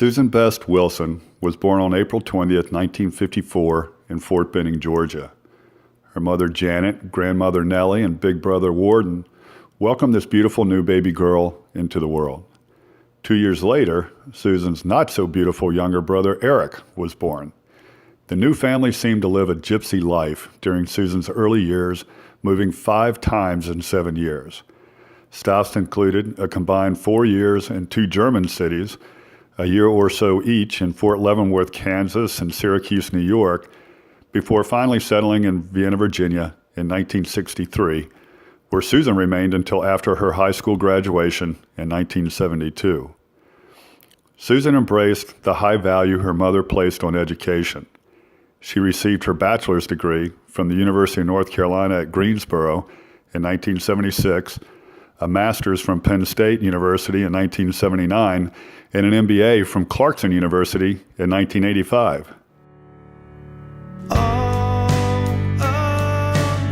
Susan Best Wilson was born on April 20th, 1954 in Fort Benning, Georgia. Her mother Janet, grandmother Nellie, and big brother Warden welcomed this beautiful new baby girl into the world. 2 years later, Susan's not-so-beautiful younger brother Eric was born. The new family seemed to live a gypsy life during Susan's early years, moving 5 times in 7 years. Stops included a combined 4 years in 2 German cities, a year or so each in Fort Leavenworth, Kansas, and Syracuse, New York, before finally settling in Vienna, Virginia in 1963, where Susan remained until after her high school graduation in 1972. Susan embraced the high value her mother placed on education. She received her bachelor's degree from the University of North Carolina at Greensboro in 1976, a master's from Penn State University in 1979, and an MBA from Clarkson University in 1985. All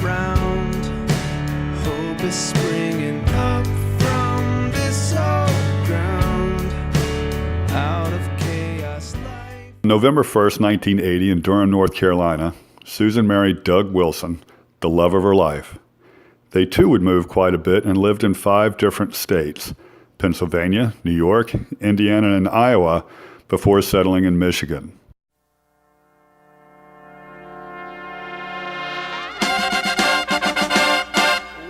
around, hope is springing up from this old ground, out of chaos life. November 1st, 1980, in Durham, North Carolina, Susan married Doug Wilson, the love of her life. They too would move quite a bit and lived in 5 different states: Pennsylvania, New York, Indiana, and Iowa, before settling in Michigan.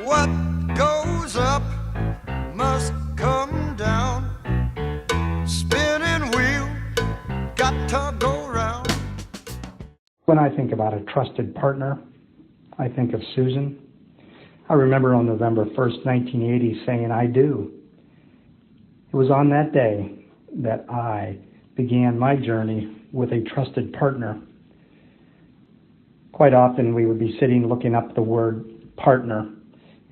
What goes up must come down. Spinning wheel, got to go round. When I think about a trusted partner, I think of Susan. I remember on November 1st, 1980, saying, "I do." It was on that day that I began my journey with a trusted partner. Quite often we would be sitting looking up the word partner,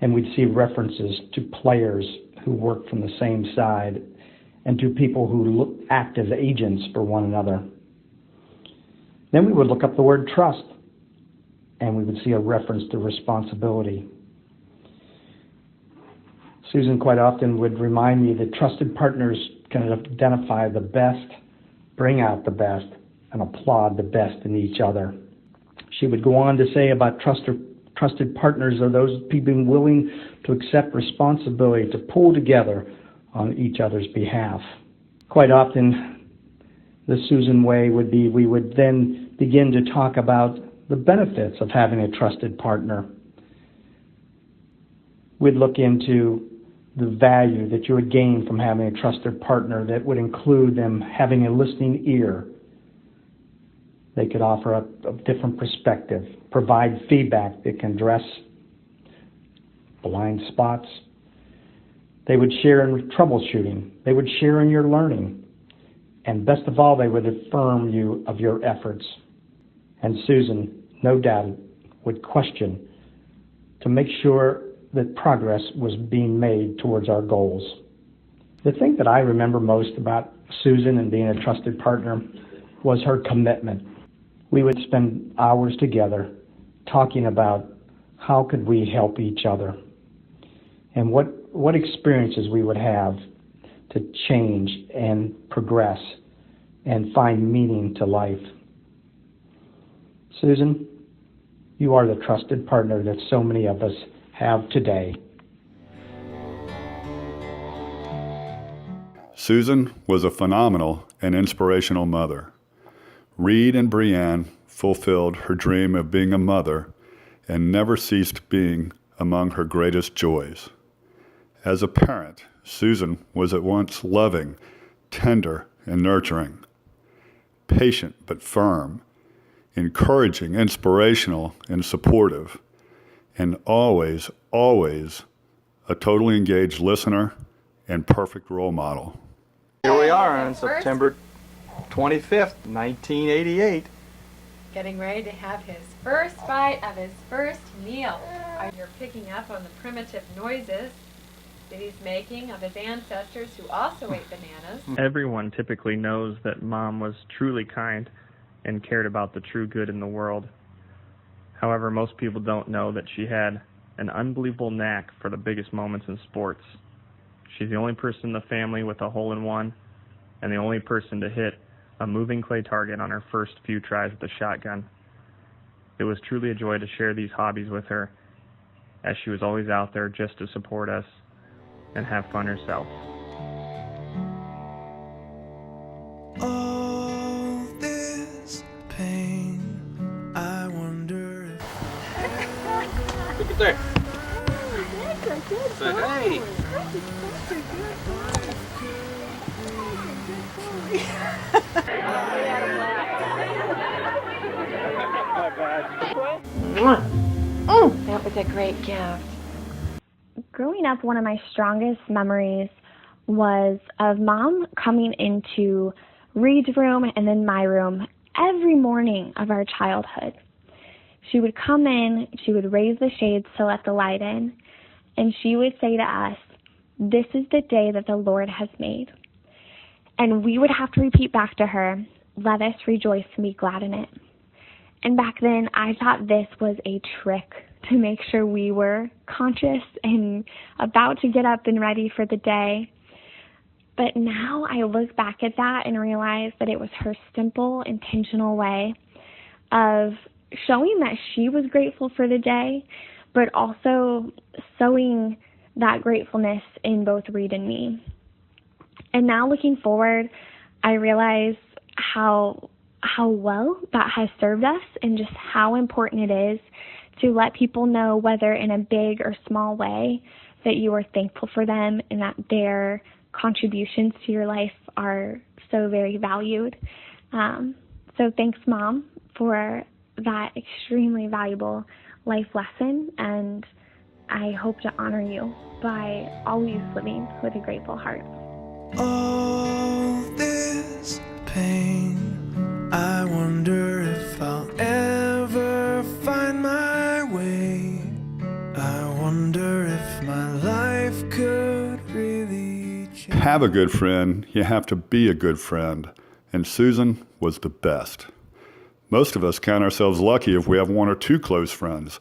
and we'd see references to players who work from the same side and to people who act as agents for one another. Then we would look up the word trust, and we would see a reference to responsibility. Susan quite often would remind me that trusted partners can identify the best, bring out the best, and applaud the best in each other. She would go on to say about trusted partners are those people willing to accept responsibility to pull together on each other's behalf. Quite often, the Susan way would be we would then begin to talk about the benefits of having a trusted partner. We'd look into the value that you would gain from having a trusted partner that would include them having a listening ear. They could offer a different perspective, provide feedback that can address blind spots. They would share in troubleshooting. They would share in your learning. And best of all, they would affirm you of your efforts. And Susan, no doubt, would question to make sure that progress was being made towards our goals. The thing that I remember most about Susan and being a trusted partner was her commitment. We would spend hours together talking about how could we help each other and what experiences we would have to change and progress and find meaning to life. Susan, you are the trusted partner that so many of us have today. Susan was a phenomenal and inspirational mother. Reed and Brianne fulfilled her dream of being a mother and never ceased being among her greatest joys. As a parent, Susan was at once loving, tender, and nurturing, patient but firm, encouraging, inspirational, and supportive, and always, always a totally engaged listener and perfect role model. Here we are on September 25th, 1988. Getting ready to have his first bite of his first meal. You're picking up on the primitive noises that he's making of his ancestors who also ate bananas. Everyone typically knows that Mom was truly kind and cared about the true good in the world. However, most people don't know that she had an unbelievable knack for the biggest moments in sports. She's the only person in the family with a hole-in-one, and the only person to hit a moving clay target on her first few tries with the shotgun. It was truly a joy to share these hobbies with her, as she was always out there just to support us and have fun herself. All this pain, I wonder if Look at there. Say, hey. That was a great gift. Growing up, one of my strongest memories was of Mom coming into Reed's room and then my room every morning of our childhood. She would come in, she would raise the shades to let the light in, and she would say to us, "This is the day that the Lord has made." And we would have to repeat back to her, "Let us rejoice and be glad in it." And back then, I thought this was a trick to make sure we were conscious and about to get up and ready for the day. But now I look back at that and realize that it was her simple, intentional way of showing that she was grateful for the day, but also sowing that gratefulness in both Reed and me. And now looking forward, I realize how well that has served us and just how important it is to let people know, whether in a big or small way, that you are thankful for them and that their contributions to your life are so very valued. So thanks, Mom, for that extremely valuable life lesson, and I hope to honor you by always living with a grateful heart. all this pain, I wonder if I'll ever find my way. I wonder if my life could really change. Have a good friend, you have to be a good friend. And Susan was the best. Most of us count ourselves lucky if we have one or two close friends,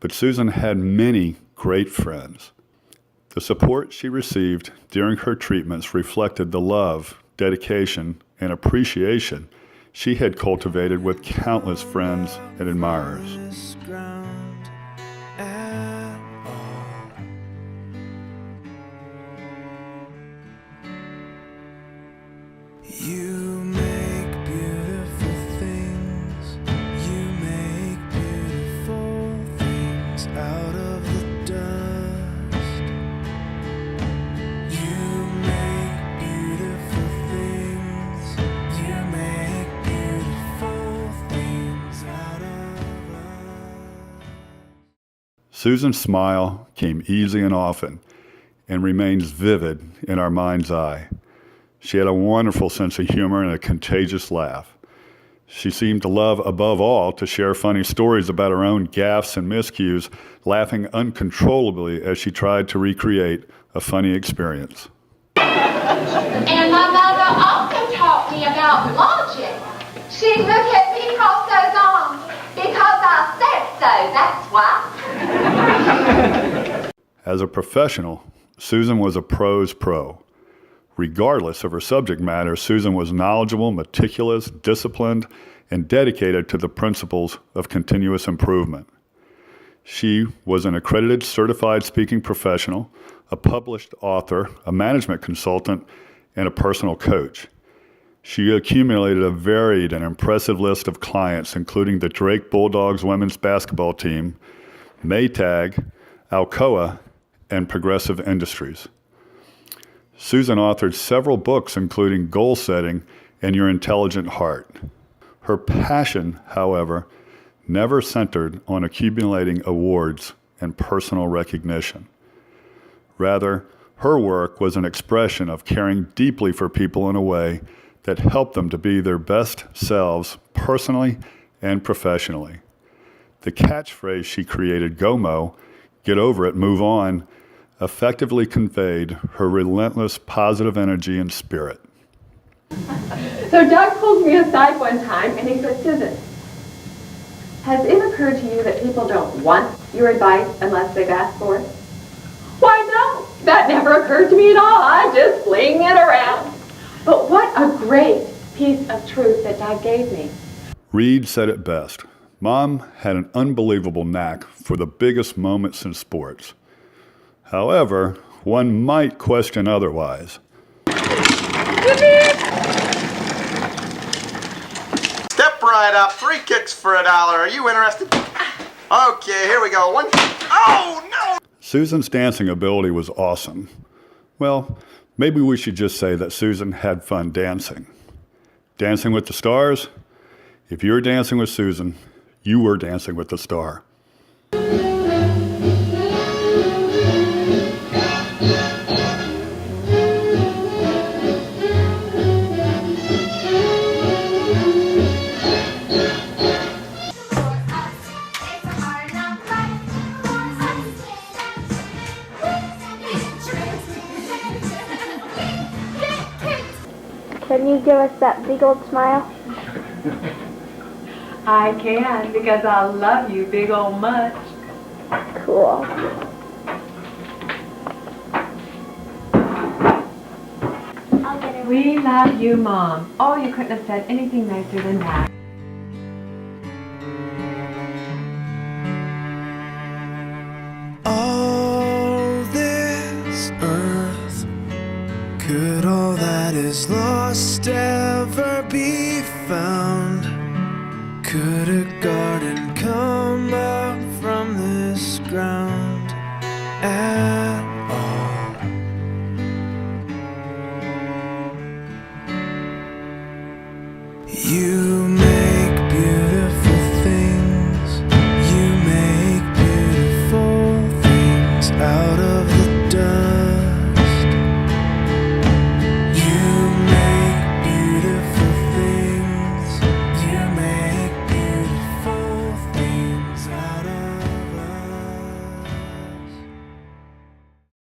but Susan had many great friends. The support she received during her treatments reflected the love, dedication, and appreciation she had cultivated with countless friends and admirers. This ground at all. You make beautiful things. You make beautiful things out of the dust. You make beautiful things. You make beautiful things out of us. Susan's smile came easy and often and remains vivid in our mind's eye. She had a wonderful sense of humor and a contagious laugh. She seemed to love, above all, to share funny stories about her own gaffes and miscues, laughing uncontrollably as she tried to recreate a funny experience. And my mother also taught me about logic. She'd look at me cross those arms because I said so, that's why. As a professional, Susan was a pro's pro. Regardless of her subject matter, Susan was knowledgeable, meticulous, disciplined, and dedicated to the principles of continuous improvement. She was an accredited certified speaking professional, a published author, a management consultant, and a personal coach. She accumulated a varied and impressive list of clients, including the Drake Bulldogs women's basketball team, Maytag, Alcoa, and Progressive Industries. Susan authored several books, including Goal Setting and Your Intelligent Heart. Her passion, however, never centered on accumulating awards and personal recognition. Rather, her work was an expression of caring deeply for people in a way that helped them to be their best selves personally and professionally. The catchphrase she created, GOMO, get over it, move on, effectively conveyed her relentless positive energy and spirit. So Doug pulled me aside one time and he said, "Susan, has it occurred to you that people don't want your advice unless they've asked for it?" "Why, no, that never occurred to me at all. I just fling it around." But what a great piece of truth that Doug gave me. Reed said it best. Mom had an unbelievable knack for the biggest moments in sports. However, one might question otherwise. Step right up. 3 kicks for $1. Are you interested? Okay, here we go. 1. Oh, no! Susan's dancing ability was awesome. Well, maybe we should just say that Susan had fun dancing. Dancing with the Stars? If you're dancing with Susan, you were dancing with the star. Can you give us that big old smile? I can, because I love you big old much. Cool. I'll get it. We love you, Mom. Oh, you couldn't have said anything nicer than that. All this earth, could all that is lost ever be found? Could a garden come up from this ground at all? You